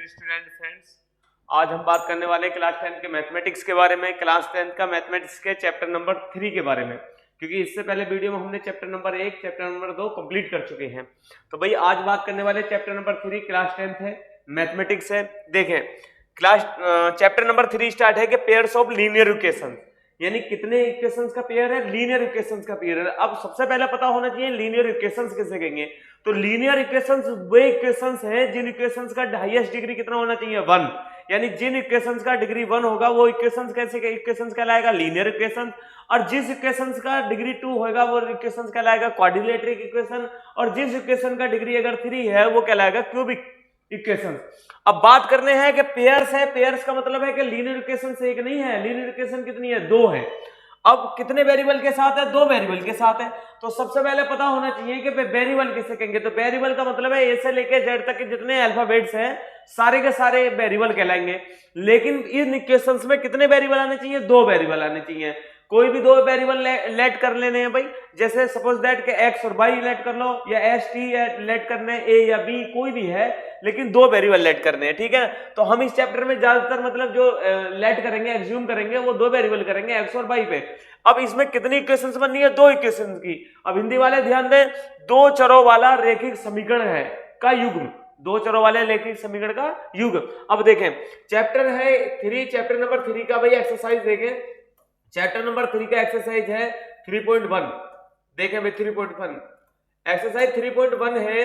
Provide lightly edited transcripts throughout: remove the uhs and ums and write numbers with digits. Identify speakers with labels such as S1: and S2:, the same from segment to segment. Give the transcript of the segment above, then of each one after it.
S1: Dear student friends, आज हम बात करने वाले क्लास 10 के मैथमेटिक्स के बारे में, क्लास 10 का मैथमेटिक्स के चैप्टर नंबर 3 के बारे में, क्योंकि इससे पहले वीडियो में हमने chapter number 1, chapter number 2 complete कर चुके हैं। तो भाई आज बात करने वाले चैप्टर नंबर 3 क्लास 10 है, मैथमेटिक्स है। देखें क्लास चैप्टर नंबर 3 स्टार्ट है कि पेयर्स ऑफ लीनियर इक्वेशन, यानी कितने इक्वेशंस का पेयर है, लीनियर इक्वेशंस का पेयर है। अब सबसे पहले पता होना चाहिए लीनियर इक्वेशंस किसे कहेंगे। तो लीनियर इक्वेशंस वे इक्वेशंस हैं जिन इक्वेशंस का हाईएस्ट डिग्री कितना होना चाहिए, 1, यानी जिन इक्वेशंस का डिग्री 1 होगा वो इक्वेशंस कैसे इक्वेशंस कहलाएगा, लीनियर इक्वेशन। और जिस इक्वेशंस का डिग्री 2 होगा वो इक्वेशंस कहलाएगा क्वाड्रिलेटरिक इक्वेशन, और जिस इक्वेशन का डिग्री अगर 3 है वो कहलाएगा क्यूबिक इक्वेशन। अब बात करने हैं कि पेयर्स है, पेयर्स का मतलब है कि लीनियर इक्वेशन से एक नहीं है, लीनियर इक्वेशन कितनी है, 2 है। अब कितने वेरिएबल के साथ है, 2 वेरिएबल के साथ है। तो सबसे पहले पता होना चाहिए कि वेरिएबल किसे कहेंगे। तो वेरिएबल का मतलब है ए से लेके जेड तक के जितने अल्फाबेट्स हैं सारे के सारे वेरिएबल कहलाएंगे। लेकिन इन इक्वेशंस में कितने वेरिएबल आने चाहिए, 2 वेरिएबल आने चाहिए। कोई भी 2 वेरिएबल लेट कर लेने हैं भाई, जैसे सपोज दैट के एक्स और वाई लेट कर लो, या एस टी लेट करने, ए या बी कोई भी है, लेकिन 2 वेरिएबल लेट करने हैं, ठीक है। तो हम इस चैप्टर में ज्यादातर मतलब जो लेट करेंगे, एग्ज्यूम करेंगे, वो 2 वेरिएबल करेंगे, एक्स और वाई पे। अब इसमें कितनी इक्वेशंस बननी है, 2 इक्वेशंस की। अब हिंदी वाले ध्यान दें, 2 चरों वाला रैखिक समीकरण है का युग्म, 2 चरों वाले रैखिक समीकरण का युग्म। अब देखें चैप्टर है 3, चैप्टर नंबर 3 का भाई एक्सरसाइज देखें। चैप्टर नंबर 3 का एक्सरसाइज है 3.1। देखें भाई 3.1 एक्सरसाइज 3.1 है,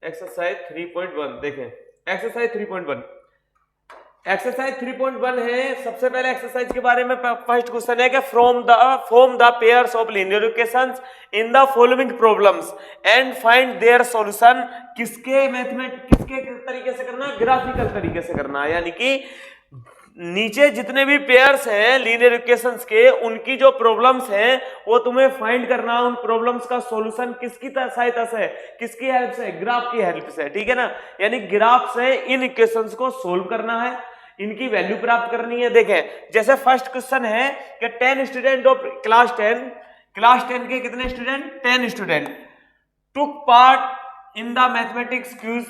S1: एक्सरसाइज 3.1 देखें, एक्सरसाइज 3.1 एक्सरसाइज 3.1 है। सबसे पहले एक्सरसाइज के बारे में फर्स्ट क्वेश्चन है कि form the pairs of linear equations in the following problems and find their solution. किसके तरीके से करना है, ग्राफिकल तरीके से करना है, यानी कि नीचे जितने भी पेयर्स हैं लीनियर इक्वेशंस के, उनकी जो प्रॉब्लम्स हैं वो तुम्हें फाइंड करना है। उन प्रॉब्लम्स का सॉल्यूशन किसकी सहायता से, किसकी हेल्प से, ग्राफ की हेल्प से, ठीक है ना। यानी ग्राफ से इन इक्वेशंस को सोल्व करना है, इनकी वैल्यू प्राप्त करनी है। देखें जैसे फर्स्ट क्वेश्चन है कि 10 स्टूडेंट ऑफ क्लास 10 के कितने student, 10 student took part in the mathematics quiz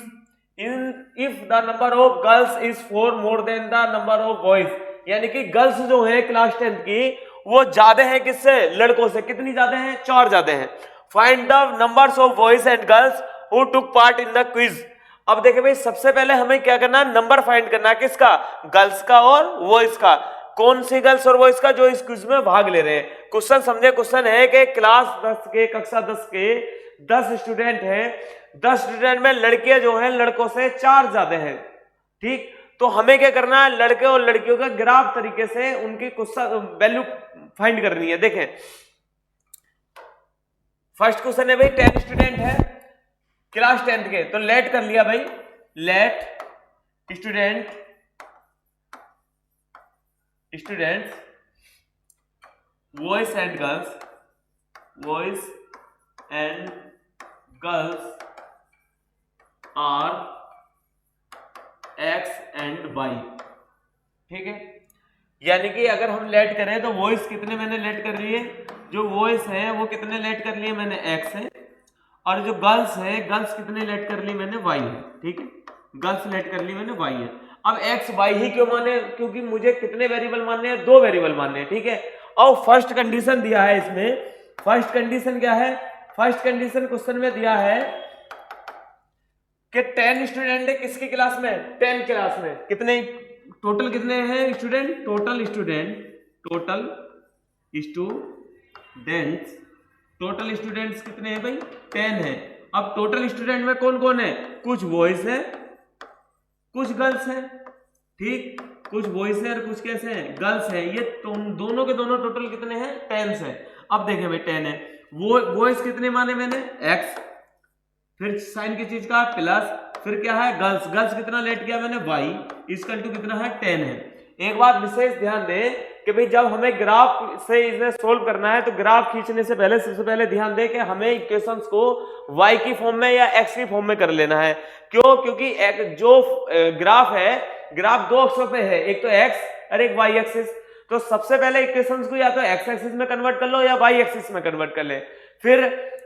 S1: if the number of girls is 4 more than the number of boys, यानी कि गर्ल्स जो है क्लास 10 की वो ज्यादा है किससे, लड़कों से। कितनी ज्यादा है, 4 ज्यादा है। Find the numbers of boys and girls who took part in the quiz. अब देखिए भाई सबसे पहले हमें क्या करना है, नंबर फाइंड करना है, किसका, गर्ल्स का और बॉयज का। कौन सी गर्ल्स और बॉयज का, जो इस क्विज में भाग ले रहे हैं। क्वेश्चन समझे, क्वेश्चन है कि क्लास 10 के, कक्षा 10 के 10 स्टूडेंट हैं, 10 स्टूडेंट में लड़कियां जो हैं लड़कों से 4 ज्यादा हैं, ठीक। तो हमें क्या करना है, लड़के और लड़कियों का ग्राफ तरीके से उनकी वैल्यू फाइंड करनी है। देखें फर्स्ट क्वेश्चन है भाई 10 स्टूडेंट है क्लास 10 के, तो लेट कर लिया भाई, let students boys and girls are x and y, ठीक है। यानी कि अगर हम लेट करें तो वॉइस कितने मैंने लेट कर लिए, जो वॉइस है वो कितने लेट कर लिए मैंने, एक्स है। और जो गर्ल्स है, गर्ल्स कितने लेट कर ली मैंने, वाई है, ठीक है। गर्ल्स लेट कर ली मैंने, वाई है। अब एक्स वाई ही क्यों माने, क्योंकि मुझे कितने वेरिएबल मानने हैं, 2 वेरिएबल मानने हैं, ठीक है। और फर्स्ट कंडीशन दिया है इसमें, फर्स्ट कंडीशन क्या है, फर्स्ट कंडीशन क्वेश्चन में दिया है कि 10 स्टूडेंट है किसकी क्लास में, 10 क्लास में। कितने टोटल कितने हैं स्टूडेंट, टोटल स्टूडेंट्स कितने हैं भाई, 10 है। अब टोटल स्टूडेंट में कौन कौन है, कुछ बॉयज है, कुछ गर्ल्स है, ठीक। कुछ बॉयज है और कुछ कैसे हैं, गर्ल्स है। ये दोनों के दोनों टोटल कितने हैं, 10 है। अब देखें भाई 10 है, वो बॉयज कितने माने मैंने, एक्स, फिर साइन की चीज का प्लस, फिर क्या है गर्ल्स कितना लेट किया मैंने, वाई, इसकल टू कितना है, 10 है। एक बात विशेष ध्यान दें कि भाई जब हमें ग्राफ से इसे सोल्व करना है तो ग्राफ खींचने से पहले सबसे पहले ध्यान दें कि हमें इक्वेशंस को y की फॉर्म में या x की फॉर्म में कर लेना है। क्यों, क्योंकि जो ग्राफ है, ग्राफ 2 अक्षों पे है, एक तो x और एक y एक्सिस। तो सबसे पहले इक्वेशंस को या तो x एक्सिस में कन्वर्ट कर लो या y एक्सिस में कन्वर्ट कर ले। फिर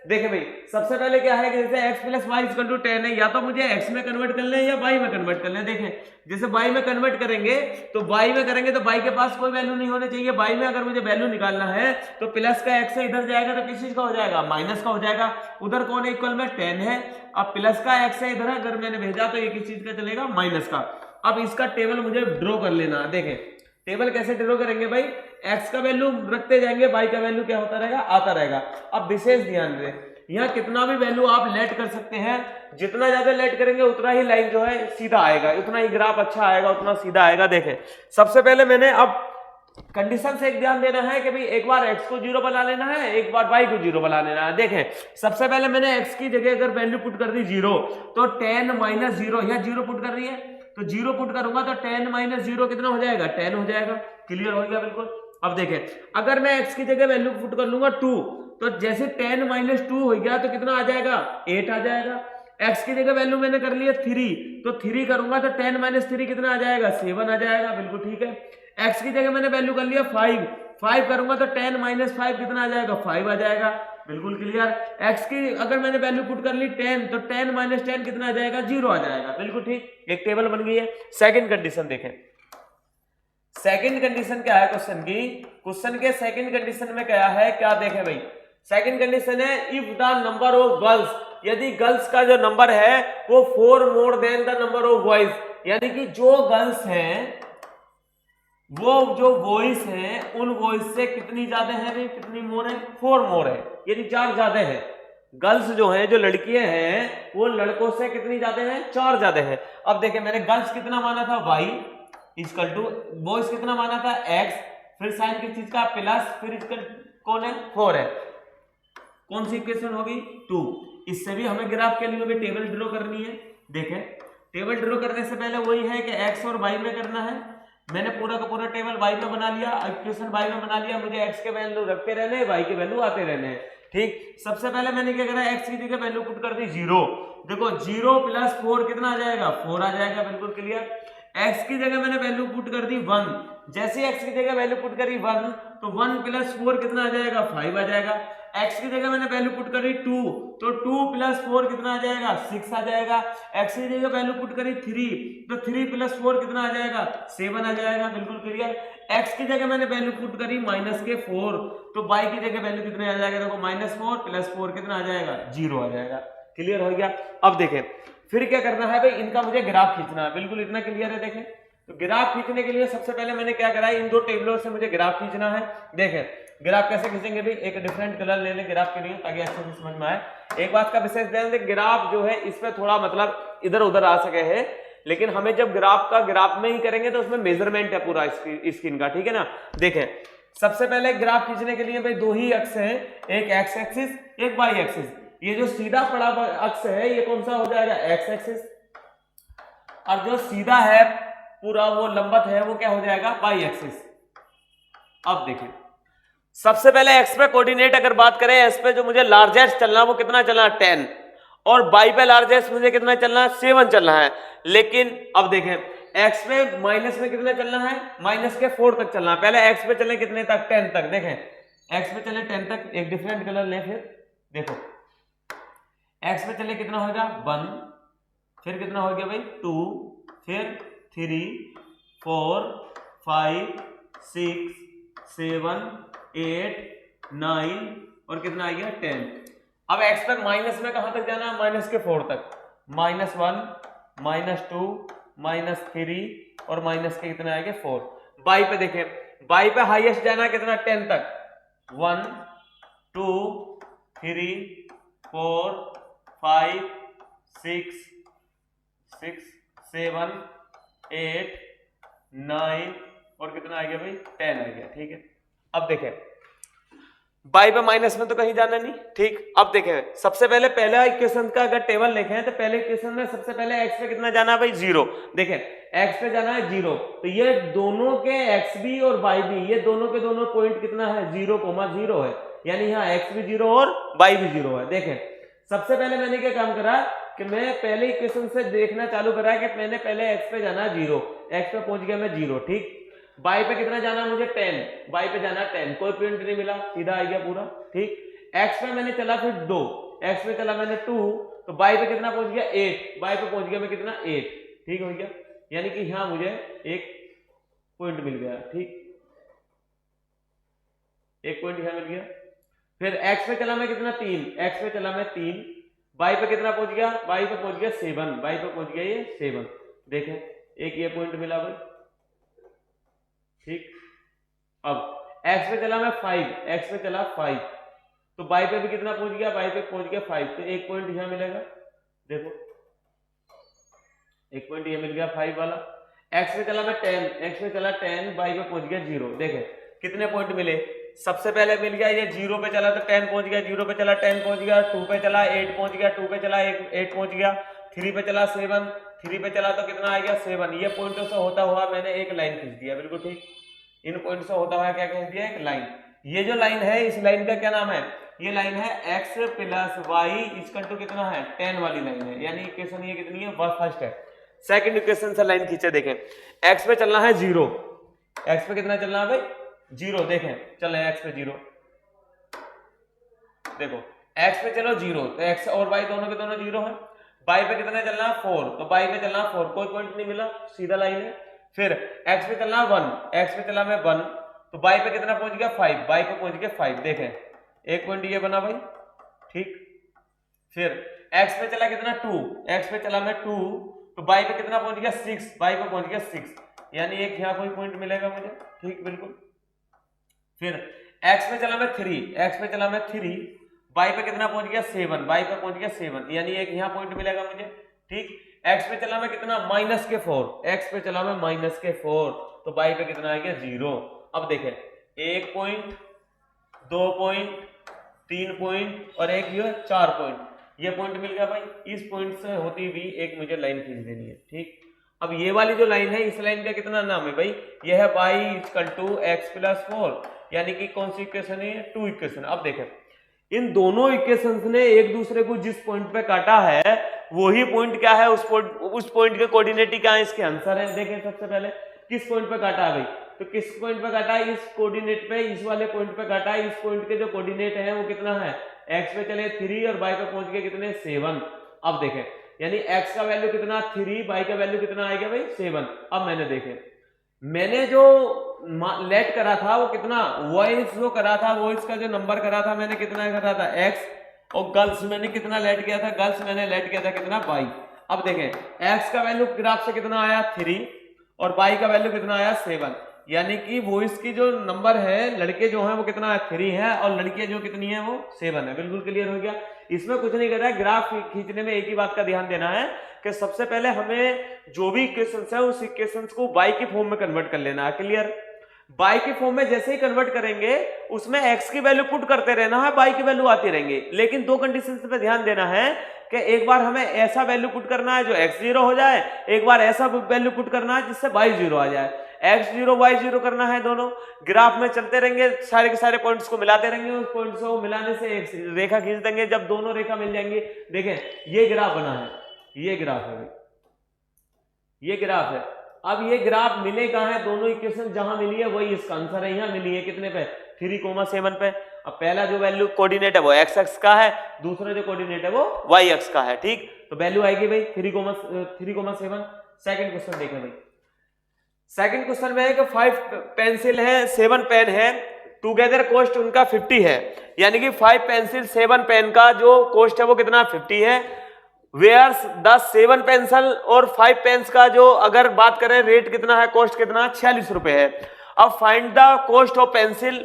S1: देखें भाई, सबसे पहले क्या है कि जैसे x plus y equal to 10 है, या तो मुझे x में कन्वर्ट कर लें या y में कन्वर्ट कर लें। देखें जैसे y में कन्वर्ट करेंगे तो y में करेंगे तो y के पास कोई वैल्यू नहीं होनी चाहिए। y में अगर मुझे वैल्यू निकालना है तो प्लस का x है, इधर जाएगा तो किस चीज का हो जाएगा, माइनस का हो जाएगा। उधर कौन है, इक्वल में 10 है। अब प्लस का x है इधर, अगर मैंने भेजा तो ये किस चीज का चलेगा, माइनस का। अब इसका टेबल मुझे ड्रॉ कर लेना है। देखें टेबल कैसे ड्रॉ करेंगे भाई, x का वैल्यू रखते जाएंगे, y का वैल्यू क्या होता रहेगा, आता रहेगा। अब विशेष ध्यान दें, यहाँ कितना भी वैल्यू आप लेट कर सकते हैं, जितना ज्यादा लेट करेंगे उतना ही लाइन जो है सीधा आएगा, उतना ही ग्राफ अच्छा आएगा, उतना सीधा आएगा। देखें सबसे पहले मैंने अब कंडीशन से एक ध्यान देना है कि भाई एक बार x को 0 बना लेना है, एक बार y को 0 बना लेना है। देखें सबसे पहले मैंने x की जगह अगर वैल्यू पुट कर दी 0, तो 10 माइनस 0, यहाँ 0 पुट कर रही है तो 0 पुट करूंगा तो 10 माइनस 0 कितना हो जाएगा, 10 हो जाएगा। क्लियर हो गया बिल्कुल। अब देखें अगर मैं x की जगह वैल्यू पुट कर लूंगा 2, तो जैसे 10 माइनस 2 हो गया तो कितना आ जाएगा, 8 आ जाएगा। x की जगह वैल्यू मैंने कर लिया 3, तो 3 करूंगा तो 10 माइनस 3 कितना आ जाएगा, 7 आ जाएगा। बिल्कुल ठीक है। x की जगह मैंने वैल्यू कर लिया 5 करूंगा तो 10 माइनस 5 कितना आ जाएगा, 5 आ जाएगा। बिल्कुल क्लियर। x की अगर मैंने वैल्यू पुट कर ली 10, तो 10 माइनस 10 कितना आ जाएगा, 0 आ जाएगा। बिल्कुल ठीक, एक टेबल बन गई है। सेकंड कंडीशन देखें, सेकंड कंडीशन क्या है क्वेश्चन की, क्वेश्चन के सेकंड कंडीशन में क्या है, क्या देखें भाई, सेकंड कंडीशन है if the number of girls, यदि गर्ल्स का जो नंबर है वो 4 more than the number of boys, यानी कि जो गर्ल्स हैं वो जो बॉयज हैं उन बॉयज से कितनी ज्यादा है भाई, कितनी मोर है, 4 मोर है, यानी 4 ज्यादा है। गर्ल्स जो हैं, जो लड़कियां हैं वो लड़कों से कितनी ज्यादा है, 4 ज्यादा है। अब देखें मैंने गर्ल्स कितना माना था y इक्वल टू, बॉयज कितना माना था x, फिर साइन की चीज का प्लस, फिर इसका कौन है, 4 है। कौन सी इक्वेशन होगी, 2। इससे भी हमें ग्राफ के लिए भी टेबल ड्रॉ करनी है। देखें टेबल ड्रॉ करने से पहले वही है कि x और y में करना है। मैंने पूरा का पूरा टेबल y में बना लिया, इक्वेशन y में बना लिया, मुझे x के वैल्यू रखते रहने हैं, y के वैल्यू आते रहने हैं। ठीक, सबसे पहले मैंने क्या करा, x की जगह वैल्यू पुट कर दी 0। देखो 0 प्लस 4 कितना आ जाएगा, 4 आ जाएगा। बिल्कुल क्लियर। x की जगह मैंने वैल्यू पुट कर दी 1, जैसे x की जगह वैल्यू पुट करी 1, तो 1 प्लस 4 कितना आ जाएगा, 5 आ जाएगा। x की जगह मैंने वैल्यू पुट करी 2, तो 2 प्लस 4 कितना आ जाएगा, 6 आ जाएगा। x की जगह वैल्यू पुट करी 3, तो 3 प्लस 4 कितना आ जाएगा, 7 आ जाएगा। बिल्कुल क्लियर। x की जगह मैंने वैल्यू पुट करी माइनस के 4, तो y की जगह वैल्यू कितने आ जाएगा, देखो -4 प्लस 4 कितना आ जाएगा, 0 आ जाएगा। क्लियर हो गया। अब देखें फिर क्या करना है भाई, इनका मुझे ग्राफ खींचना है। बिल्कुल इतना क्लियर है। देखें तो ग्राफ खींचने के लिए सबसे पहले मैंने क्या करा है, इन दो टेबलों से मुझे ग्राफ खींचना है। देखें ग्राफ कैसे खींचेंगे भी, एक डिफरेंट कलर ले लें ग्राफ के लिए ताकि अच्छे से समझ में आए। एक बात का विशेष ध्यान दें, ग्राफ जो है इस पे थोड़ा मतलब इधर उधर आ सके है, लेकिन हमें जब ग्राफ में ही करेंगे तो उसमें मेजरमेंट है पूरा स्क्रीन का, ठीक है ना। देखें सबसे पहले ग्राफ खींचने के लिए भाई 2 ही अक्ष है, एक एक्स एक्सिस एक वाई एक्सिस। ये जो सीधा पड़ा अक्ष है ये कौन सा हो जाएगा, एक्स एक्सिस, और जो सीधा है पूरा वो लंबवत है वो क्या हो जाएगा, वाई एक्सिस। अब देखिए सबसे पहले एक्स पे कोऑर्डिनेट अगर बात करें, एक्स पे जो मुझे लार्जेस्ट चलना वो कितना चलना, 10, और वाई पे लार्जेस्ट मुझे कितना चलना, 7 चलना है। लेकिन अब देखें एक्स पे माइनस में कितना चलना है, -4 तक चलना है। पहले एक्स पे चले कितने तक, 10 तक। देखें एक्स पे चले 10 तक, एक डिफरेंट कलर ले, फिर देखो एक्स पे चले कितना होगा 1, फिर कितना हो गया भाई 2, फिर 3, 4, 5, 6, 7, 8, 9 और कितना आ गया 10। अब एक्स पे माइनस में कहां तक जाना है, -4 तक, -1, -2, -3 और माइनस के कितना आएगा 4। बाई पे देखें, बाई पे हाईएस्ट जाना कितना 10 तक, 1, 2, 3, 4, 5, 6, 7, 8, 9 और कितना आ गया भाई 10 आ गया। ठीक है। अब देखें बाई पे माइनस में तो कहीं जाना नहीं। ठीक, अब देखें सबसे पहले पहला इक्वेशन का अगर टेबल लिखें तो पहले इक्वेशन में सबसे पहले एक्स पे कितना जाना है भाई 0। देखें एक्स पे जाना है 0, तो ये दोनों के एक्स भी और वाई भी, ये दोनों के दोनों पॉइंट कितना है 0,0 है, यानी यहाँ एक्स भी 0 और वाई भी 0 है। देखें सबसे पहले मैंने क्या काम करा कि मैं पहले इक्वेशन से देखना चालू करा कि मैंने पहले एक्स पे जाना 0, एक्स पे पहुंच गया मैं 0। ठीक, वाई पे कितना जाना मुझे 10, वाई पे जाना 10, कोई पॉइंट नहीं मिला, सीधा आ गया पूरा। ठीक, एक्स पे मैंने चला फिर 2, एक्स पे चला मैंने 2, तो बाई पे कितना पहुंच गया 8, बाई पे पहुंच गया मैं कितना 8, ठीक हो गया। यानी कि यहां मुझे एक पॉइंट मिल गया, ठीक, एक पॉइंट यहां मिल गया। फिर एक्स पे चला मैं कितना 3, एक्स पे चला मैं 3, बाई पे कितना पहुंच गया, बाई पे पहुंच गया 7, बाई पे पहुंच गया ये 7, देखें एक ये पॉइंट मिला भाई, ठीक। अब एक्स पे चला मैं 5, एक्स पे चला 5, तो बाई पे भी कितना पहुंच गया, बाई पे पहुंच गया 5, तो एक पॉइंट यहां मिलेगा, देखो एक पॉइंट ये मिल गया 5 वाला। एक्स पे चला मैं 10, एक्स पे चला 10, बाई पे पहुंच गया 0, देखें कितने पॉइंट मिले, सबसे पहले मिल गया ये 0 पे चला तो 10 पहुंच गया, 0 पे चला 10 पहुंच गया, 2 पे चला 8 पहुंच गया, 2 पे चला 8 पहुंच गया, 3 पे चला 7, 3 पे चला तो कितना आ गया 7। ये पॉइंटों से होता हुआ मैंने एक लाइन खींच दिया, बिल्कुल ठीक। इन पॉइंट से होता हुआ क्या खींच दिया, एक लाइन। ये जो लाइन है इस लाइन का क्या नाम है, ये लाइन है x plus y equal to कितना है 10 वाली लाइन है, यानी इक्वेशन ये कितनी है, फर्स्ट है। सेकंड इक्वेशन से लाइन खींचे, देखें x पे चलना है 0, x पे कितना चलना है भाई 0, देखें चल x पे 0, देखो x पे चलो 0, तो x और y दोनों के दोनों 0 है। y पे कितना चलना है 4, तो y पे चलना 4, कोई पॉइंट नहीं मिला, सीधा लाइन है। फिर x पे चलना 1, x पे चला मैं 1, तो y पे कितना पहुंच गया 5, y पे पहुंच गया 5, देखें एक पॉइंट ये बना भाई, ठीक। फिर x पे चला कितना 2, x पे चला मैं 2, तो y पे कितना पहुंच गया 6, y पे पहुंच गया 6, यानी एक यहाँ कोई पॉइंट मिलेगा मुझे, ठीक बिल्कुल। फिर x पे चला मैं 3, x पे चला मैं 3, y पे कितना पहुंच गया 7, y पे पहुंच गया 7, यानी एक यहाँ पॉइंट मिलेगा मुझे, ठीक। x पे चला मैं कितना -4, x पे चला मैं -4, तो y पे कितना आ गया 0। अब देखें एक पॉइंट, 2 पॉइंट, 3 पॉइंट और एक ये 4 पॉइंट, ये पॉइंट मिल गया भाई। इस पॉइंट से होती हुई एक मुझे लाइन खींच देनी है, ठीक। अब ये वाली जो लाइन है इस लाइन का कितना नाम है भाई, ये है y equal to x plus 4, यानी कि कौन सी इक्वेशन है, 2 इक्वेशन। अब देखें इन दोनों इक्वेशंस ने एक दूसरे को जिस पॉइंट पे काटा है वही पॉइंट क्या है, उस पॉइंट के कोऑर्डिनेट क्या है, इसके आंसर है। देखें सबसे पहले किस पॉइंट पे काटा है भाई, तो किस पॉइंट पे काटा है, इस कोऑर्डिनेट पे, इस वाले पॉइंट पे काटा है। इस पॉइंट के जो कोऑर्डिनेट है वो कितना है, x पे चले 3 और y पे पहुंच गए कितने 7। अब देखें यानी x का वैल्यू कितना 3, y का वैल्यू कितना आएगा भाई 7। अब मैंने देखे मैंने जो लेट करा था वो कितना, वॉइस जो करा था, वॉइस का जो नंबर करा था मैंने कितना करा था x, और गर्ल्स मैंने कितना लेट किया था, गर्ल्स मैंने लेट किया था कितना y। अब देखें x का वैल्यू ग्राफ से कितना आया 3 और y का वैल्यू कितना आया 7, यानी कि वॉइस की जो नंबर है लड़के जो है वो कितना है 3 है और लड़कियां जो कितनी है वो 7 है। बिल्कुल क्लियर हो गया, इसमें कुछ नहीं कर रहा है। ग्राफ खींचने में एक ही बात का ध्यान देना है कि सबसे पहले हमें जो भी इक्वेशंस है उस इक्वेशंस को y की फॉर्म में कन्वर्ट कर लेना है। क्लियर, y की फॉर्म में जैसे ही कन्वर्ट करेंगे उसमें x की वैल्यू पुट करते रहना है, y की वैल्यू आती रहेंगे। लेकिन दो कंडीशंस पे ध्यान देना है कि एक बार हमें ऐसा वैल्यू पुट करना है जो x 0 हो जाए, एक बार ऐसा वैल्यू पुट करना है जिससे y 0 आ जाए। x 0 y 0 करना है, दोनों ग्राफ में चलते रहेंगे, सारे के सारे पॉइंट्स को मिलाते रहेंगे, उस पॉइंट्स को मिलाने से एक रेखा खींच देंगे। जब दोनों रेखा मिल जाएंगी, देखें ये ग्राफ बना है, ये ग्राफ है, ये ग्राफ है। अब ये ग्राफ मिले कहां है, दोनों इक्वेशन जहां मिली है वही इसका आंसर है। यहां मिली है कितने पे 3,7 पे। अब पहला जो वैल्यू कोऑर्डिनेट है वो x अक्ष का है, दूसरा जो कोऑर्डिनेट है वो y अक्ष का है, ठीक। तो वैल्यू आएगी भाई 3,7। सेकंड क्वेश्चन देखें भाई, सेकंड क्वेश्चन में है कि 5 पेंसिल है 7 पेन है, टुगेदर कॉस्ट उनका 50 है, यानी कि 5 पेंसिल 7 पेन का जो कॉस्ट है वो कितना 50 है। वेयर्स द 7 पेंसिल और 5 पेन्स का जो अगर बात करें रेट कितना है, कॉस्ट कितना 46 रुपए है। अब find the cost of pencil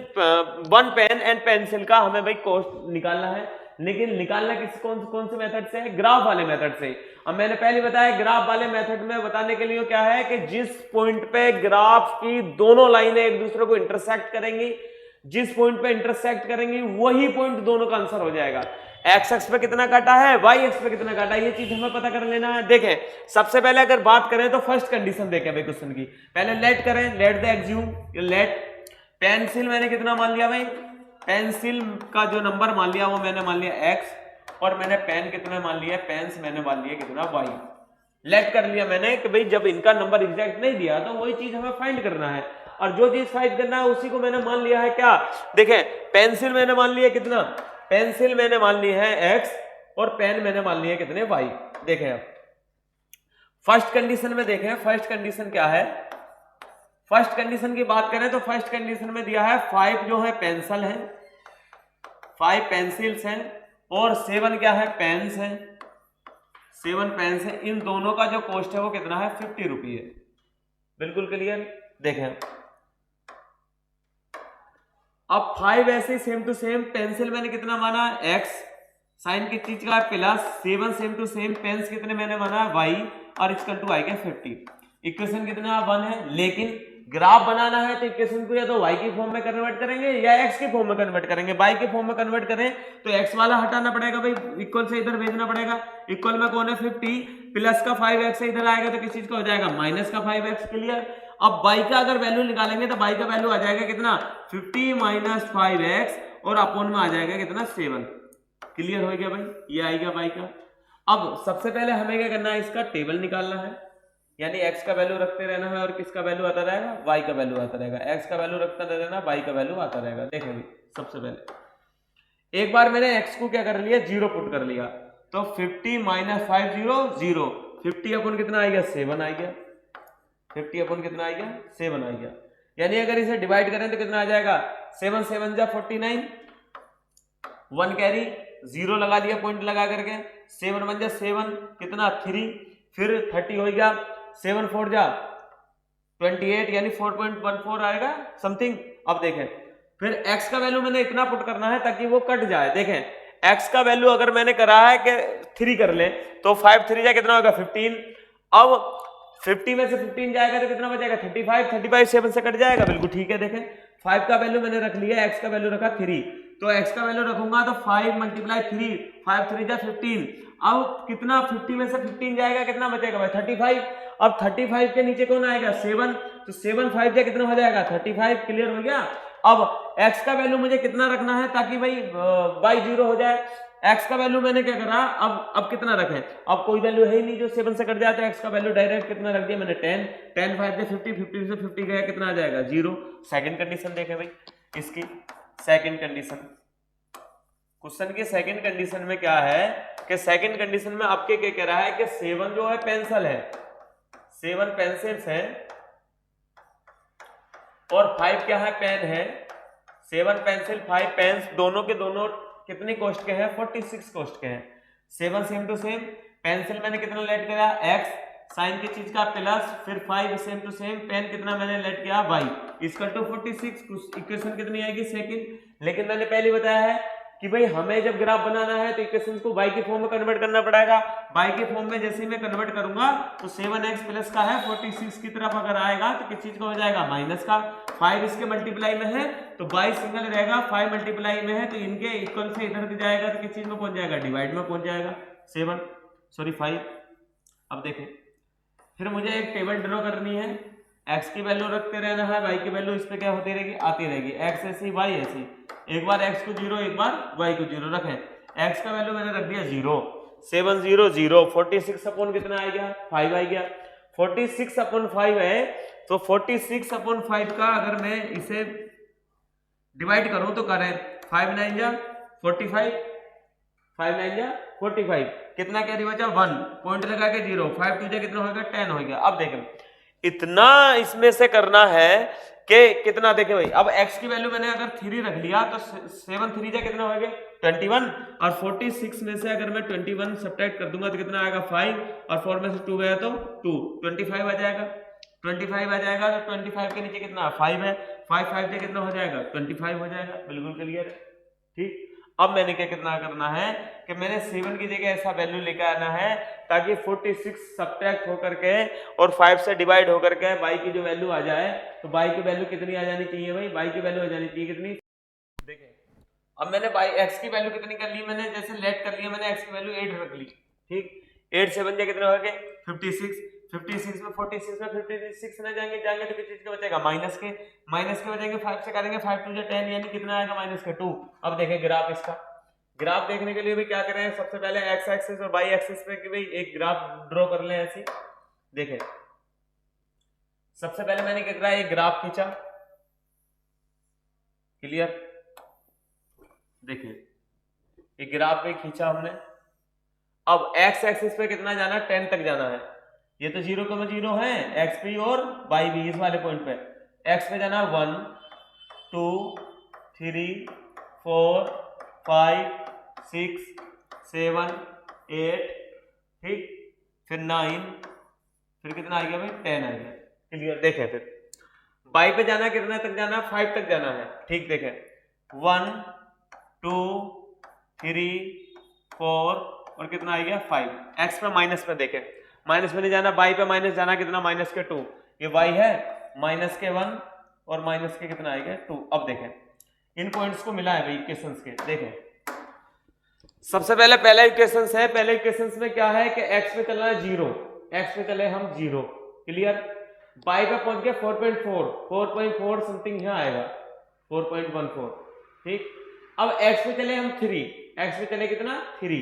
S1: 1 pen and pencil का हमें भाई कॉस्ट निकालना है, लेकिन निकालना कौन से मेथड से है, ग्राफ वाले मेथड से। अब मैंने पहले बताया ग्राफ वाले मेथड में बताने के लिए क्या है कि जिस पॉइंट पे ग्राफ की दोनों लाइनें एक दूसरे को इंटरसेक्ट करेंगी, जिस पॉइंट पे इंटरसेक्ट करेंगी वही पॉइंट दोनों का आंसर हो जाएगा। एक्स एक्स पे कितना काटा है, वाई एक्स पे कितना काटा है, ये चीज हमें पता कर लेना है। देखें सबसे पहले अगर बात करें तो फर्स्ट कंडीशन देखें भाई क्वेश्चन की, पहले लेट करें, लेट द एग्ज्यूम, लेट पेंसिल मैंने कितना मान लिया भाई, पेंसिल का जो नंबर मान लिया वो मैंने मान लिया x, और मैंने पेन कितना मान लिया, पेन्स मैंने मान लिया कितना y। लेट कर लिया मैंने कि भाई जब इनका नंबर एग्जैक्ट नहीं दिया तो वही चीज हमें फाइंड करना है, और जो चीज फाइंड करना है उसी को मैंने मान लिया है क्या। देखें पेंसिल मैंने मान लिया कितना पेंसिल मैंने मान ली है x और पेन मैंने मान ली है कितने y। देखें अब फर्स्ट कंडीशन में देखें, फर्स्ट कंडीशन क्या है, फर्स्ट कंडीशन की बात करें तो फर्स्ट कंडीशन में दिया है 5 जो है पेंसिल है, 5 पेंसिल्स हैं और 7 क्या है पेन्स है, 7 पेन्स है। इन दोनों का जो कॉस्ट है वो कितना है 50 रुपये है। बिल्कुल क्लियर। देखें अब 5 ऐसे सेम टू सेम, पेंसिल मैंने कितना माना x साइन की चीज का plus 7 same to same pens कितने मैंने माना y और इक्वल टू y के 50। इक्वेशन कितना 1 है, लेकिन ग्राफ बनाना है तो इक्वेशन को या तो y की फॉर्म में कन्वर्ट करेंगे या x की फॉर्म में कन्वर्ट करेंगे। y की फॉर्म में कन्वर्ट करें तो x वाला हटाना पड़ेगा भाई, इक्वल से इधर भेजना पड़ेगा। इक्वल में कौन है 50, प्लस का 5x इधर आएगा तो किस चीज का हो जाएगा माइनस का 5x। क्लियर। अब y का अगर वैल्यू निकालेंगे तो y का वैल्यू आ जाएगा कितना 50 माइनस 5x और अपोन में आ जाएगा कितना 7। क्लियर हो गया भाई, ये आएगा y का। अब सबसे पहले हमें क्या करना है, इसका टेबल निकालना है, यानी x का वैल्यू रखते रहना है और किसका वैल्यू आता रहेगा y का वैल्यू आता रहेगा। x का वैल्यू रखता रहना, y का वैल्यू आता रहेगा। देखें भाई सबसे पहले एक बार मैंने x को क्या कर लिया 0 पुट कर लिया तो 50 माइनस 5 0 50 अपन कितना आ गया 7 आ गया, 50 अपन कितना आ गया 7 आ गया। यानी अगर इसे डिवाइड करें तो कितना आ जाएगा 7 7 जा 49, 1 कैरी 0 लगा दिया पॉइंट लगा करके, 7 1 जा 7 कितना 3, फिर 30 हो गया, 7 4 जा 28 यानी 4.14 आएगा समथिंग। अब देखें फिर x का वैल्यू मैंने इतना पुट करना है ताकि वो कट जाए। देखें x का वैल्यू अगर मैंने करा है कि 3 कर ले तो 5 3 जा कितना होगा 15। अब 50 में से 15 जाएगा तो कितना बचेगा 35, 35 7 से कट जाएगा। बिल्कुल ठीक है। देखें 5 का वैल्यू मैंने रख लिया, x का वैल्यू रखा 3, तो x का वैल्यू रखूंगा तो 5 मल्टीप्लाई 3, 5 3 जा 15। अब कितना 50 में से 15 जाएगा कितना बचेगा भाई 35। अब 35 के नीचे कौन आएगा 7, तो 7 5 जा कितना हो जाएगा 35। क्लियर हो गया। अब x का वैल्यू मुझे कितना रखना है ताकि भाई y 0 हो जाए। x का वैल्यू मैंने क्या करा, अब कितना रखें, अब कोई वैल्यू है ही नहीं जो 7 से कट जाए तो x का वैल्यू डायरेक्ट कितना रख दिया मैंने 10, 10 5 से 50, 50 से 50 गया कितना आ जाएगा 0। सेकंड कंडीशन देखें भाई, इसकी सेकंड कंडीशन, क्वेश्चन की सेकंड कंडीशन में क्या है कि सेकंड कंडीशन में आपके क्या कह रहा है कि 7 जो है पेंसिल है, 7 पेंसिल्स है और 5 क्या है पेन है। 7 पेंसिल 5 पेन्स दोनों के दोनों कितनी कॉस्ट के हैं 46 कॉस्ट के हैं। 7 सेम टू सेम, पेंसिल मैंने कितना लेट किया x साइन की चीज का प्लस, फिर 5 सेम टू सेम, पेन कितना मैंने लेट किया y इक्वल टू 46। इक्वेशन कितनी आएगी सेकंड। लेकिन मैंने पहले बताया है कि भाई हमें जब ग्राफ बनाना है तो इक्वेशन को y की फॉर्म में कन्वर्ट करना पड़ेगा। y की फॉर्म में जैसे ही मैं कन्वर्ट करूंगा तो 7x प्लस का है 46 की तरफ अगर आएगा तो किस चीज का हो जाएगा माइनस का। 5 इसके मल्टीप्लाई में है तो y सिंगल रहेगा, 5 मल्टीप्लाई में है तो इनके इक्वल से इधर जाएगा तो किस चीज में पहुंच जाएगा डिवाइड में पहुंच जाएगा 5। अब देखें फिर मुझे एक टेबल ड्रॉ करनी है, x की वैल्यू रखते रहना है, y की वैल्यू इस पे क्या होती रहेगी आती रहेगी, x ऐसी y ऐसी। एक बार x को 0 एक बार y को 0 रखें। x का वैल्यू मैंने रख दिया 0, 7 0 0, 46 अपॉन कितना आ गया 5 आ गया। 46 अपॉन 5 है तो 46 अपॉन 5 का अगर मैं इसे डिवाइड करूं तो करें 5 9 जा 45, 5 9 जा 45, कितना कैरी बचा 1, पॉइंट लगा के 0, 5 2 जा कितना होगा 10 हो गया। अब देखें इतना इसमें से करना है कि कितना, देखें भाई अब x की वैल्यू मैंने अगर 3 रख लिया तो 7 3 जा कितना हो गया 21, और 46 में से अगर मैं 21 सब्ट्रैक्ट कर दूंगा तो कितना आएगा 5, और 4 में से 2 गया तो 2, 25 आ जाएगा। 25 आ जाएगा तो 25 के नीचे कितना 5 है, 5 5 से कितना हो जाएगा 25 हो जाएगा। बिल्कुल क्लियर है। ठीक। अब मैंने क्या कितना करना है कि मैंने 7 की जगह ऐसा वैल्यू लेकर आना है ताकि 46 सब्ट्रैक्ट होकर के और 5 से डिवाइड होकर के y की जो वैल्यू आ जाए तो y की वैल्यू कितनी आ जानी चाहिए भाई, y की वैल्यू आ जानी चाहिए कितनी। देखें अब मैंने x की वैल्यू कितनी कर ली, मैंने जैसे लेट कर लिया मैंने x की वैल्यू 8 रख ली। ठीक, 8 7 जा कितना हो गए 56, 56 में 46 में 56 ना जाएंगे तो किस चीज का बचेगा माइनस के बचेंगे, 5 से करेंगे 5 2 10 यानी कितना आएगा माइनस के 2। अब देखें ग्राफ, इसका ग्राफ देखने के लिए भी क्या करें, सबसे पहले x एक्सिस और y एक्सिस पे कि भाई एक ग्राफ ड्रॉ कर लें ऐसी। देखें सबसे पहले मैंने क्या करा एक ग्राफ खींचा। क्लियर। देखिए ये ग्राफ पे खींचा हमने। अब एक्स एक्सिस पे कितना जाना है, 10 तक जाना है। ये तो 0,0 है, एक्स पी और वाई भी, इस वाले पॉइंट पे एक्स पे जाना 1 2 3 4 5 6 7 8, ठीक, फिर 9, फिर कितना आ गया भाई 10 आ गया। क्लियर। देखें फिर बाई पे जाना कितना तक जाना है, 5 तक जाना है, ठीक। देखें 1 2 3 4 और कितना आ गया 5। एक्स पे माइनस में देखें, माइनस में नहीं जाना, बाई पे माइनस जाना, कितना माइनस के 2, ये वाई है, माइनस के 1 और माइनस के कितना आएगा 2। अब देखें इन पॉइंट्स को मिला है भाई इक्वेशंस के। देखें सबसे पहले इक्वेशंस है, पहले इक्वेशंस में क्या है कि एक्स पे चलना है 0, एक्स पे चले हम 0। क्लियर। बाई पे पहुंच गया 4.4 समथिंग यहाँ आएगा 4.14, ठीक। अब एक्स पे चले हम 3, एक्स पे चले कितना 3,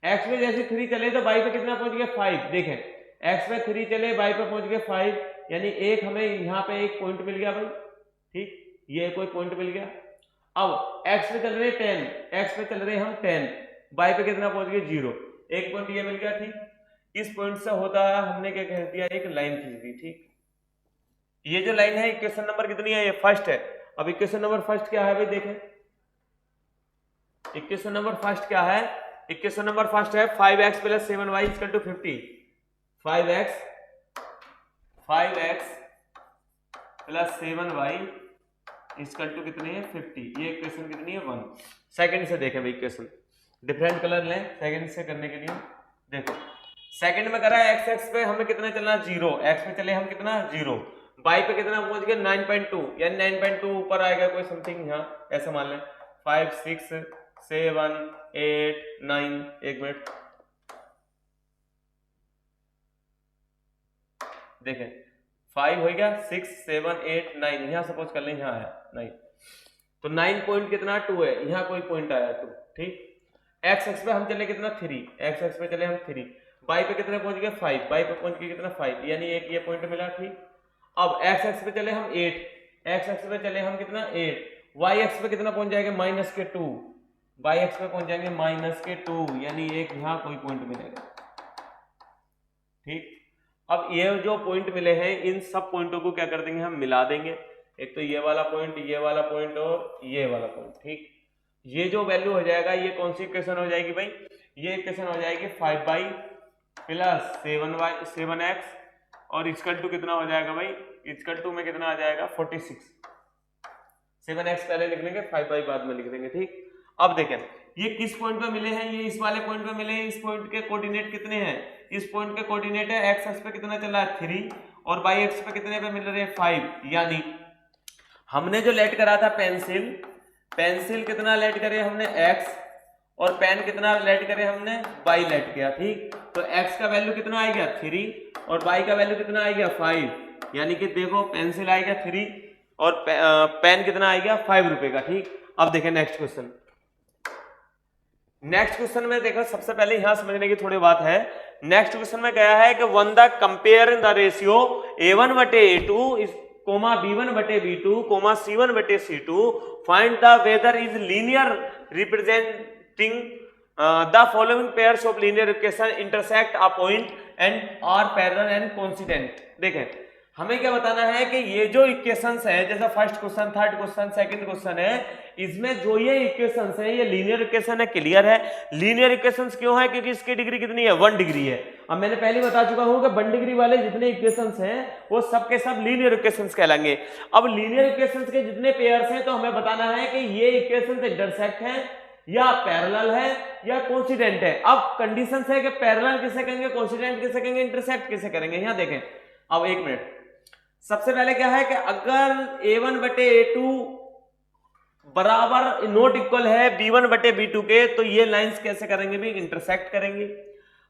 S1: एक्स पे जैसे 3 चले तो बाई पे कितना पहुंच गया 5। देखें एक्स पे 3 चले, बाई पे पहुंच गया 5, यानी एक हमें यहाँ पे एक पॉइंट मिल गया भाई, ठीक, ये कोई पॉइंट मिल गया। अब एक्स पे चल रहे 10, एक्स पे चल रहे हम 10, बाई पे कितना पहुंच गया 0, एक पॉइंट ये मिल गया, ठीक। इस पॉइंट से होता है हमने क्या कह दिया, एक लाइन खींच दी, ठीक। ये जो लाइन है इक्वेशन नंबर कितनी है, ये फर्स्ट है। अब इक्वेशन नंबर फर्स्ट क्या है भाई, देखें इक्वेशन नंबर फर्स्ट क्या है, इक्वेशन नंबर फर्स्ट है 5x + 7y = 50। 5x + 7y = कितनी है 50। ये इक्वेशन कितनी है 1। सेकंड से देखें भाई इक्वेशन, डिफरेंट कलर लें सेकंड से करने के लिए। देखो सेकंड में करा है x पे हमें कितना चलना 0, x पे चले हम कितना 0, बाई पे कितना पहुंच गया 9.2, यानी 9.2 ऊपर आएगा कोई समथिंग यहाँ ऐसा मान लें 5 6 7 8 9, एक मिनट देखें 5 हो गया 6 7 8 9, यहाँ सपोज कर लें यहाँ आया 9, तो 9 पॉइंट कितना 2 है, यहाँ कोई पॉइंट आया 2, ठीक। एक्स एक्स पे हम चले कितना 3, एक्स एक्स पे चले हम 3, बाई पे कितने पहुंच गए 5, बाई पे पहुंच गए कितना 5, यानी एक ये पॉइंट मिला, ठीक। अब एक्स एक्स पे चले हम 8, एक्स एक्स पे चले हम कितना 8, वाई एक्स पे कितना पहुंच जाएंगे -2, वाई एक्स पे पहुंच जाएंगे -2, यानी एक यहाँ कोई पॉइंट मिलेगा, ठीक। अब ये जो पॉइंट मिले हैं इन सब पॉइंटों को क्या कर देंगे हम मिला देंगे, एक तो ये वाला पॉइंट, ये वाला पॉइंट और ये वाला पॉइंट, ठीक। ये जो वैल्यू हो जाएगा ये कौन सी इक्वेशन हो जाएगी भाई, ये इक्वेशन हो जाएगी 5y + 7x और इक्वल टू कितना हो जाएगा भाई, इक्वल टू में कितना आ जाएगा 46। 7x पहले लिख लेंगे 5y बाद में लिख देंगे, ठीक। अब देखें ये किस पॉइंट पे मिले हैं, ये इस वाले पॉइंट पे मिले हैं। इस पॉइंट के कोऑर्डिनेट कितने हैं, इस पॉइंट के कोऑर्डिनेट है x एक्स पे कितना चला है 3 और y एक्स पे कितने पे मिल रहे हैं 5, यानी हमने जो लेट करा था पेंसिल कितना लेट करे हमने x और पेन कितना लेट करे हमने y लेट किया, ठीक। तो x का वैल्यू कितना आ गया 3 और y का वैल्यू कितना आ गया 5, यानी कि देखो पेंसिल आएगा 3 और पेन कितना आ गया 5 रुपए का, ठीक। अब देखें नेक्स्ट क्वेश्चन। नेक्स्ट क्वेश्चन में देखो सबसे पहले यहां समझने की थोड़ी बात है। नेक्स्ट क्वेश्चन में क्या है कि one the compare the ratio a1/a2 b1/b2 c1/c2 find the whether is linear representing the following pairs of linear equation intersect a point and are parallel and coincident. देखें हमें क्या बताना है कि ये जो इक्वेशंस है, जैसा first question, third question, second question है, इसमें जो ये इक्वेशंस है ये लीनियर इक्वेशन है। क्लियर है। लीनियर इक्वेशंस क्यों है, क्योंकि इसकी डिग्री कितनी है 1 डिग्री है। अब मैंने पहले बता चुका हूं कि 1 डिग्री वाले जितने इक्वेशंस हैं वो सब के सब लीनियर इक्वेशंस कहलाएंगे। अब लीनियर इक्वेशंस के जितने पेयर्स हैं तो हमें बताना है कि ये इक्वेशंस इंटरसेक्ट हैं या पैरेलल है या कोइंसिडेंट है। अब कंडीशंस है कि पैरेलल किसे कहेंगे, कोइंसिडेंट किसे कहेंगे, इंटरसेक्ट किसे करेंगे। यहां देखें अब एक मिनट, सबसे पहले क्या है कि अगर a1/a2 बराबर नॉट इक्वल है b1/b2 के तो ये लाइंस कैसे करेंगे भी, इंटरसेक्ट करेंगे।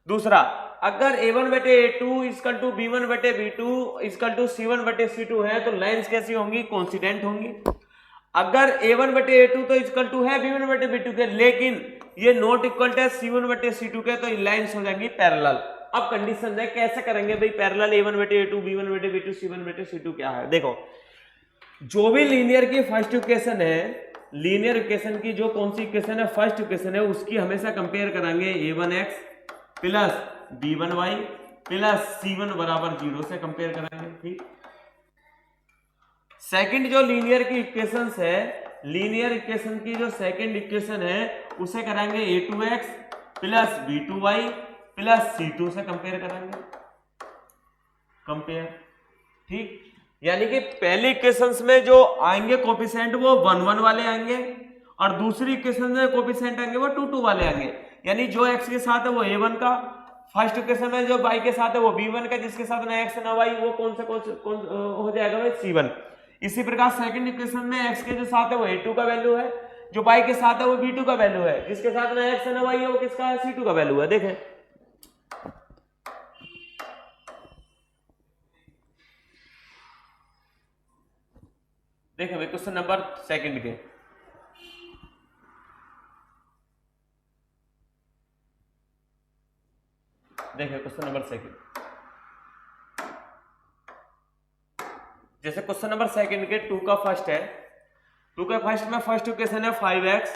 S1: दूसरा, अगर a1/a2 = b1/b2 = c1/c2 है तो लाइंस कैसी होंगी, कोइंसिडेंट होंगी। अगर a1/a2 तो इक्वल टू है b1/b2 के, लेकिन ये नॉट इक्वल है c1/c2 के, तो लाइंस हो जाएंगी पैरेलल। अब कंडीशन है कैसे करेंगे भाई पैरेलल a1/a2 b1/b2 c1/c2 क्या है। देखो जो भी लीनियर की फर्स्ट इक्वेशन है लीनियर इक्वेशन की जो कौन सी इक्वेशन है, फर्स्ट इक्वेशन है, उसकी हमेशा कंपेयर कराएंगे a1x plus b1y plus c1 बराबर 0 से कंपेयर कराएंगे। ठीक, सेकंड जो लीनियर की इक्वेशंस है, लीनियर इक्वेशन की जो सेकंड इक्वेशन है उसे कराएंगे a2x plus b2y plus c2 से कंपेयर कराएंगे, कंपेयर। ठीक, यानी कि पहले इक्वेशंस में जो आएंगे कोफिशिएंट वो 1 1 वाले आएंगे और दूसरी इक्वेशन में कोफिशिएंट आएंगे वो 2 2 वाले आएंगे। यानी जो x के साथ है वो a1 का, फर्स्ट इक्वेशन में जो y के साथ है वो b1 का, जिसके साथ ना x ना y वो कौन हो जाएगा भाई c1। इसी प्रकार सेकंड इक्वेशन में x के जो साथ है वो a2 का वैल्यू है, जो y के साथ है वो b2 का वैल्यू है, जिसके साथ ना x ना y है वो किसका है, c2 का वैल्यू है। देखें भाई क्वेश्चन नंबर सेकंड के, देखिए क्वेश्चन नंबर सेकंड, जैसे क्वेश्चन नंबर सेकंड के 2 का फर्स्ट है, 2 का फर्स्ट में फर्स्ट इक्वेशन है 5x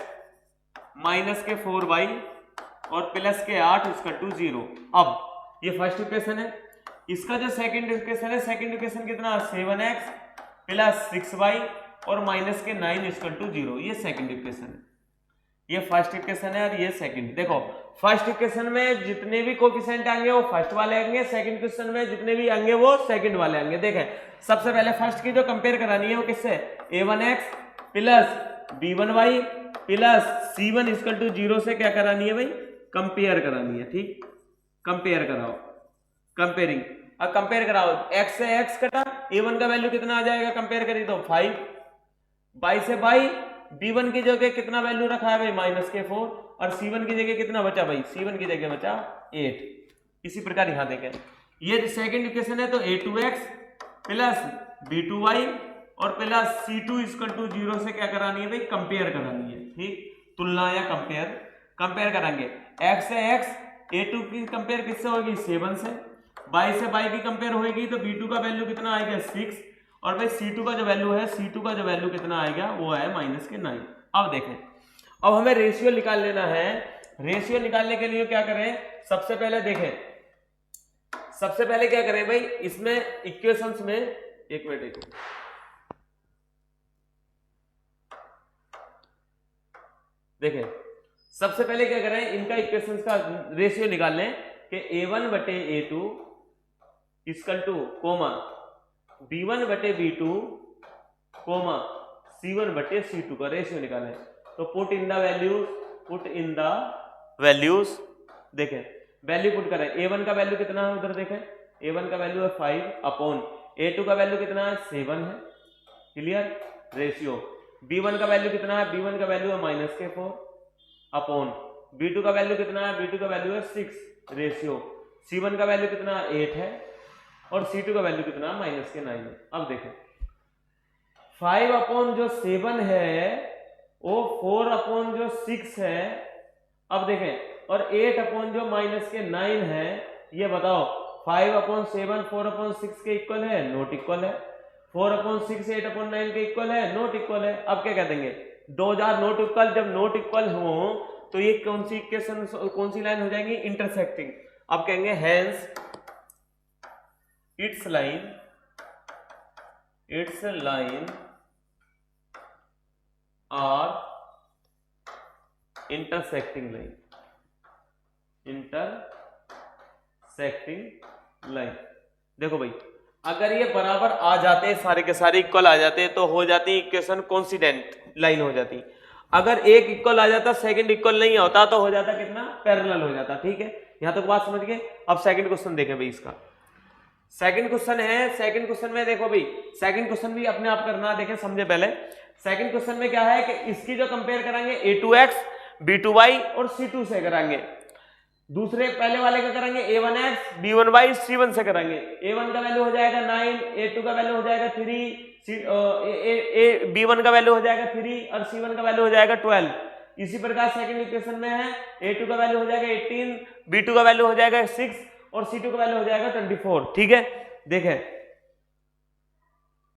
S1: माइनस के 4y और प्लस के 8 इसका 0। अब ये फर्स्ट इक्वेशन है, इसका जो सेकंड इक्वेशन है, सेकंड इक्वेशन कितना 7x प्लस 6y और माइनस के 9 इसका 0, ये सेकंड इक्वेशन है। ये फर्स्ट इक्वेशन है और ये सेकंड। देखो फर्स्ट इक्वेशन में जितने भी कोफिशिएंट आएंगे वो फर्स्ट वाले आएंगे, सेकंड इक्वेशन में जितने भी आएंगे वो सेकंड वाले आएंगे। देखें सबसे पहले फर्स्ट की जो कंपेयर करानी है वो किससे, a1x plus b1y plus c1 equal to 0 से क्या करानी है भाई, कंपेयर करानी है। ठीक, कंपेयर कराओ, कंपेयरिंग। अब कंपेयर कराओ, x से x कटा, a1 का वैल्यू कितना आ जाएगा, कंपेयर करी तो 5, y से y, b1 की जगह कितना वैल्यू रखा है भाई माइनस के 4 और c1 की जगह कितना बचा भाई, c1 की जगह बचा 8। इसी प्रकार यहां देखें ये सेकंड इक्वेशन है तो a2x प्लस b2y और प्लस c2 इक्वल टू 0 से क्या करानी है भाई, कंपेयर करानी है। ठीक, तुलना या कंपेयर, कंपेयर कराएंगे x से x, a2 की कंपेयर किससे होगी 7 से, y से y की कंपेयर होगी तो b2 का वैल्यू कितना आएगा 6 और भाई c2 का जो वैल्यू है, c2 का जो वैल्यू कितना आएगा वो है माइनस के 9। अब देखें, अब हमें रेशियो निकाल लेना है। रेशियो निकालने के लिए क्या करें, सबसे पहले देखें, सबसे पहले क्या करें भाई, इसमें इक्वेशंस में एक मिनट देखें, सबसे पहले क्या करें, इनका इक्वेशंस का रेशियो निकाल लें कि a1 बटे a2 equal two comma b1 बटे b2 कोमा c1 बटे c2 का रेशियो निकालें। तो put in the values, put in the values, देखें वैल्यू पुट करें। a1 का वैल्यू कितना है उधर देखें, a1 का वैल्यू है 5 अपॉन a2 का वैल्यू कितना है 7 है, क्लियर। रेशियो b1 का वैल्यू कितना है, b1 का वैल्यू है माइनस के 4 अपॉन b2 का वैल्यू कितना है, b2 का वैल्यू है 6। रेशियो c1 का वैल्यू कितना 8 है और c2 का वैल्यू कितना माइनस के 9 है। अब देखें 5 अपॉन जो 7 है वो 4 अपॉन जो 6 है, अब देखें, और 8 अपॉन जो माइनस के 9 है, ये बताओ 5 अपॉन 7 4 अपॉन 6 के इक्वल है, नॉट इक्वल है। 4 अपॉन 6 8 अपॉन 9 के इक्वल है, नॉट इक्वल है। अब क्या कह देंगे, 2000 नॉट इक्वल, जब नॉट इक्वल हो तो ये कौन सी इक्वेशन, कौन सी लाइन हो जाएंगी, इंटरसेक्टिंग। अब कहेंगे hence it's line are intersecting line, intersecting line. देखो भाई अगर ये बराबर आ जाते हैं, सारे के सारे इक्वल आ जाते हैं तो हो जाती इक्वेशन कोइंसिडेंट लाइन हो जाती। अगर एक इक्वल आ जाता, सेकंड इक्वल नहीं होता तो हो जाता कितना, पैरेलल हो जाता। ठीक है, यहां तक बात समझ गए। अब सेकंड क्वेश्चन देखें भाई, इसका सेकंड क्वेश्चन है। सेकंड क्वेश्चन में देखो भाई, सेकंड क्वेश्चन भी अपने आप करना, देखें समझे पहले। सेकंड क्वेश्चन में क्या है कि इसकी जो कंपेयर कराएंगे a2x b2y और c2 से कराएंगे। दूसरे पहले वाले का करेंगे a1x b1y c1 से कराएंगे। a1 का वैल्यू हो जाएगा 9, a2 का वैल्यू हो जाएगा 3, b1 का वैल्यू हो जाएगा 3 और c1 का वैल्यू हो जाएगा 12। इसी प्रकार सेकंड इक्वेशन में है a2 का वैल्यू हो जाएगा 18, b2 का वैल्यू हो जाएगा 6 और c2 का वैल्यू हो जाएगा 24। ठीक है, देखें